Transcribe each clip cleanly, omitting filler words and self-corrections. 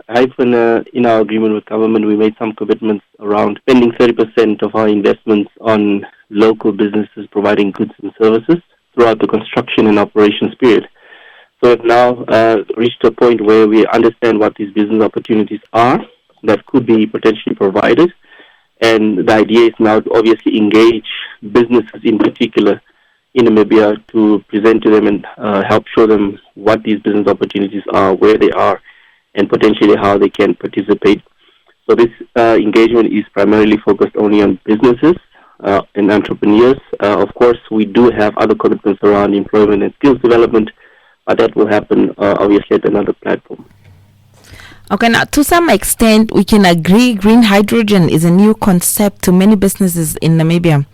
Hyphen, in our agreement with government, we made some commitments around spending 30% of our investments on local businesses providing goods and services throughout the construction and operations period. So we've now reached a point where we understand what these business opportunities are that could be potentially provided. And the idea is now to obviously engage businesses in particular in Namibia to present to them and help show them what these business opportunities are, where they are, and potentially how they can participate. So this engagement is primarily focused only on businesses and entrepreneurs. Of course, we do have other commitments around employment and skills development, but that will happen obviously at another platform. Okay, now to some extent we can agree green hydrogen is a new concept to many businesses in Namibia.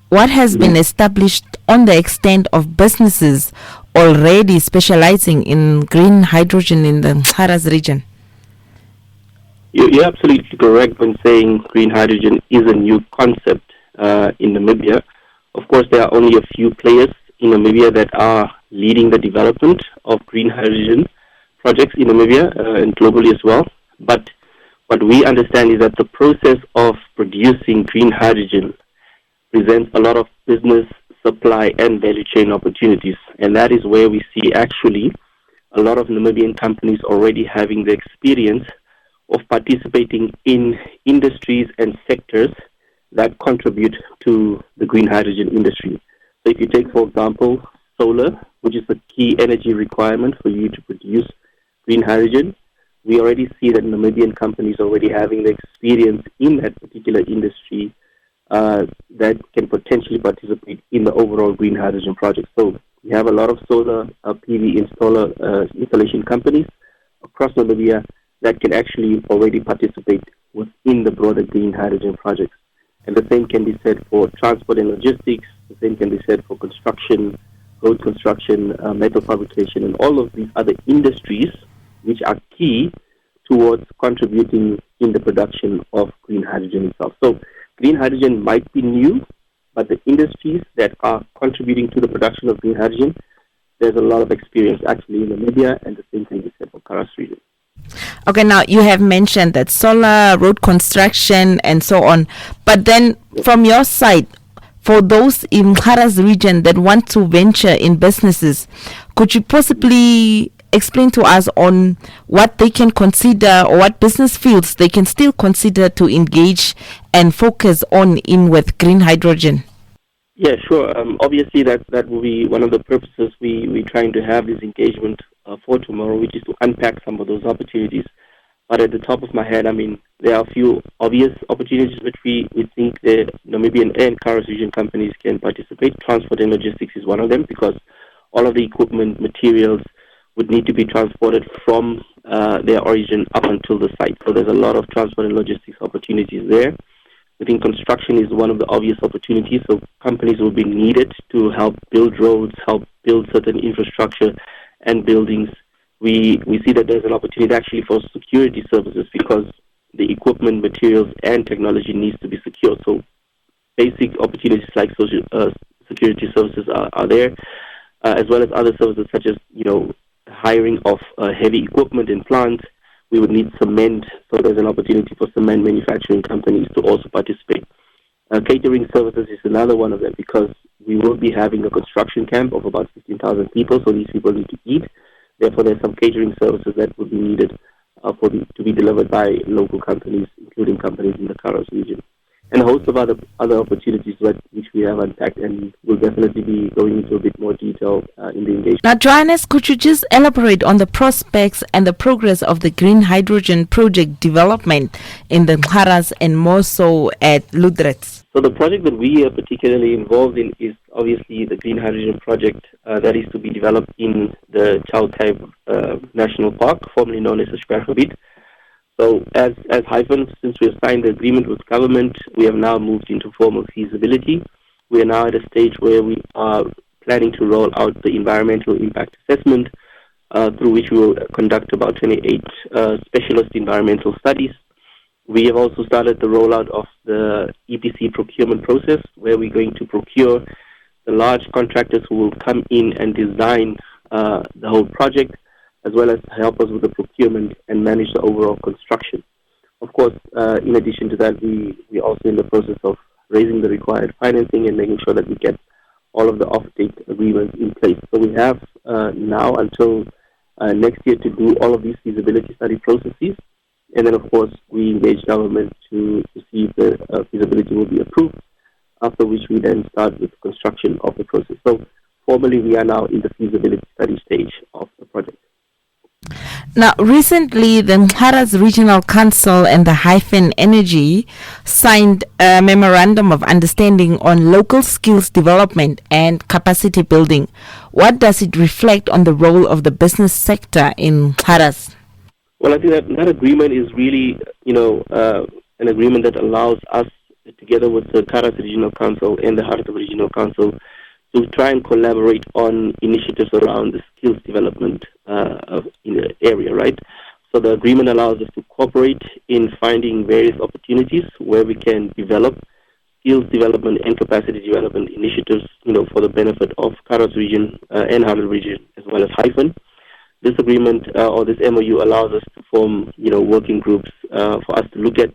What has been established on the extent of businesses already specializing in green hydrogen in the Mcharas region? You're absolutely correct when saying green hydrogen is a new concept in Namibia. Of course, there are only a few players in Namibia that are leading the development of green hydrogen projects in Namibia and globally as well. But what we understand is that the process of producing green hydrogen presents a lot of business, supply, and value chain opportunities. And that is where we see actually a lot of Namibian companies already having the experience of participating in industries and sectors that contribute to the green hydrogen industry. So if you take, for example, solar, which is the key energy requirement for you to produce green hydrogen, we already see that Namibian companies already having the experience in that particular industry that can potentially participate in the overall green hydrogen project. So we have a lot of solar PV installation companies across Namibia that can actually already participate within the broader green hydrogen projects. And the same can be said for transport and logistics, the same can be said for construction, road construction, metal fabrication, and all of these other industries which are key towards contributing in the production of green hydrogen itself. So green hydrogen might be new, but the industries that are contributing to the production of green hydrogen, there's a lot of experience actually in Namibia, and the same can be said for Karas region. Okay, now you have mentioned that solar, road construction, and so on. But then from your side, for those in Mcharas region that want to venture in businesses, could you possibly explain to us on what they can consider or what business fields they can still consider to engage and focus on in with green hydrogen? Yeah, sure. Obviously, that will be one of the purposes we're trying to have this engagement for tomorrow, which is to unpack some of those opportunities. But at the top of my head, I mean, there are a few obvious opportunities which we think the Namibian and Karas region companies can participate. Transport and logistics is one of them because all of the equipment, materials would need to be transported from their origin up until the site. So there's a lot of transport and logistics opportunities there. I think construction is one of the obvious opportunities. So companies will be needed to help build roads, help build certain infrastructure and buildings. We see that there's an opportunity actually for security services because the equipment, materials, and technology needs to be secure. So basic opportunities like security services are there, as well as other services such as, hiring of heavy equipment in plants. We would need cement, so there's an opportunity for cement manufacturing companies to also participate. Catering services is another one of them because we will be having a construction camp of about 15,000 people, so these people need to eat. Therefore, there's some catering services that would be needed to be delivered by local companies, including companies in the Karas region. And a host of other opportunities which we have unpacked and will definitely be going into a bit more detail in the engagement. Now, Johannes, could you just elaborate on the prospects and the progress of the green hydrogen project development in the Mcharas and more so at Ludretz? So the project that we are particularly involved in is obviously the green hydrogen project that is to be developed in the Chautai National Park, formerly known as the Shipepe. So as Hyphen, since we have signed the agreement with government, we have now moved into formal feasibility. We are now at a stage where we are planning to roll out the environmental impact assessment, through which we will conduct about 28 specialist environmental studies. We have also started the rollout of the EPC procurement process, where we're going to procure the large contractors who will come in and design the whole project. as well as help us with the procurement and manage the overall construction. Of course, in addition to that, we're also in the process of raising the required financing and making sure that we get all of the off-take agreements in place. So we have now until next year to do all of these feasibility study processes. And then, of course, we engage government to see if the feasibility will be approved, after which we then start with construction of the process. So formally, we are now in the feasibility study stage of the project. Now, recently, the Mharas Regional Council and the Hyphen Energy signed a memorandum of understanding on local skills development and capacity building. What does it reflect on the role of the business sector in Mharas? Well, I think that agreement is really, an agreement that allows us, together with the Mharas Regional Council and the Hartbeespoort Regional Council, to try and collaborate on initiatives around the skills development in the area, right? So the agreement allows us to cooperate in finding various opportunities where we can develop skills development and capacity development initiatives, for the benefit of Mharas region and Hartbeespoort region, as well as Hyphen. This agreement or this MOU allows us to form, working groups for us to look at,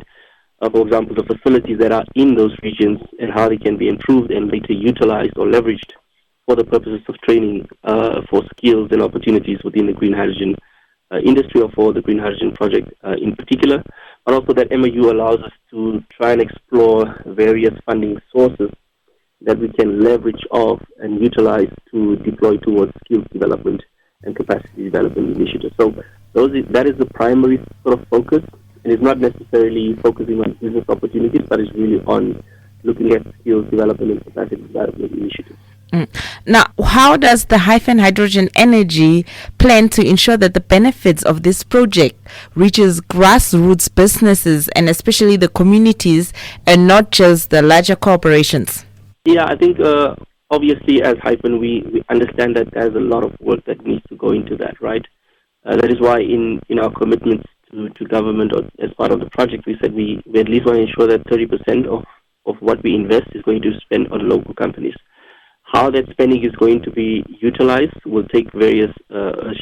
for example, the facilities that are in those regions and how they can be improved and later utilized or leveraged for the purposes of training for skills and opportunities within the green hydrogen industry or for the green hydrogen project in particular. But also that MOU allows us to try and explore various funding sources that we can leverage off and utilize to deploy towards skills development and capacity development initiatives. So that is the primary sort of focus. And it's not necessarily focusing on business opportunities, but it's really on looking at skills development and capacity development initiatives. Now, how does the Hyphen Hydrogen Energy plan to ensure that the benefits of this project reaches grassroots businesses and especially the communities and not just the larger corporations? Yeah, I think obviously as Hyphen, we understand that there's a lot of work that needs to go into that, right? That is why in our commitments to government or as part of the project, we said we at least want to ensure that 30% of what we invest is going to spend on local companies. How that spending is going to be utilized will take various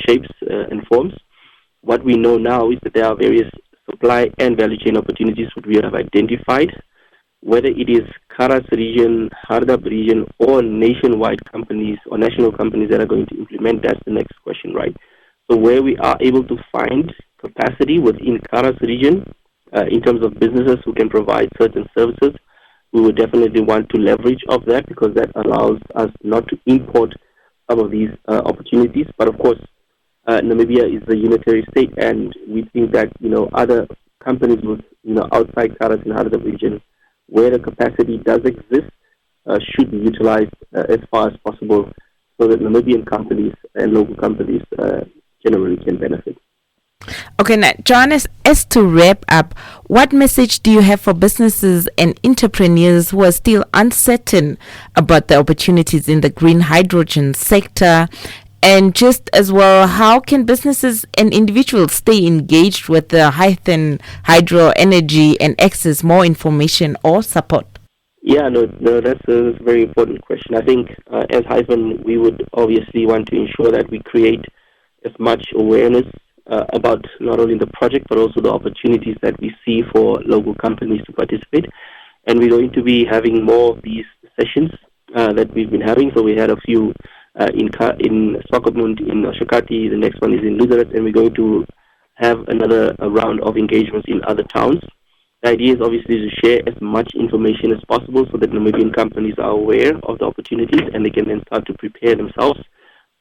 shapes and forms. What we know now is that there are various supply and value chain opportunities which we have identified, whether it is Mharas region, Hartbeespoort region, or nationwide companies or national companies that are going to implement. That's the next question, right? So where we are able to find capacity within Mharas region in terms of businesses who can provide certain services, we would definitely want to leverage of that because that allows us not to import some of these opportunities. But of course, Namibia is a unitary state, and we think that other companies with outside Mharas and Hartbeespoort region, where the capacity does exist, should be utilized as far as possible, so that Namibian companies and local companies generally can benefit. Okay, now, Johannes, as to wrap up, what message do you have for businesses and entrepreneurs who are still uncertain about the opportunities in the green hydrogen sector? And just as well, how can businesses and individuals stay engaged with the Hyphen Hydro Energy and access more information or support? Yeah, no, that's a very important question. I think as Hyphen, we would obviously want to ensure that we create as much awareness about not only the project but also the opportunities that we see for local companies to participate. And we're going to be having more of these sessions that we've been having. So we had a few in Swakopmund, in Shakati, the next one is in Nuses, and we're going to have another round of engagements in other towns. The idea is obviously to share as much information as possible so that Namibian companies are aware of the opportunities and they can then start to prepare themselves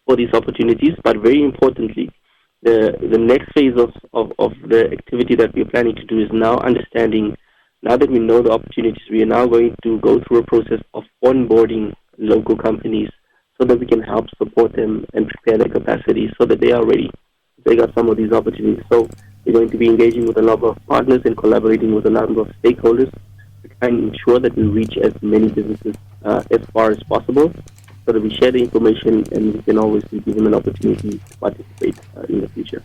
for these opportunities. But very importantly, the next phase of the activity that we're planning to do is now understanding, now that we know the opportunities, we are now going to go through a process of onboarding local companies so that we can help support them and prepare their capacity so that they are ready to take up some of these opportunities. So we're going to be engaging with a number of partners and collaborating with a number of stakeholders to try and ensure that we reach as many businesses as far as possible, so that we share the information and we can always give them an opportunity to participate in the future.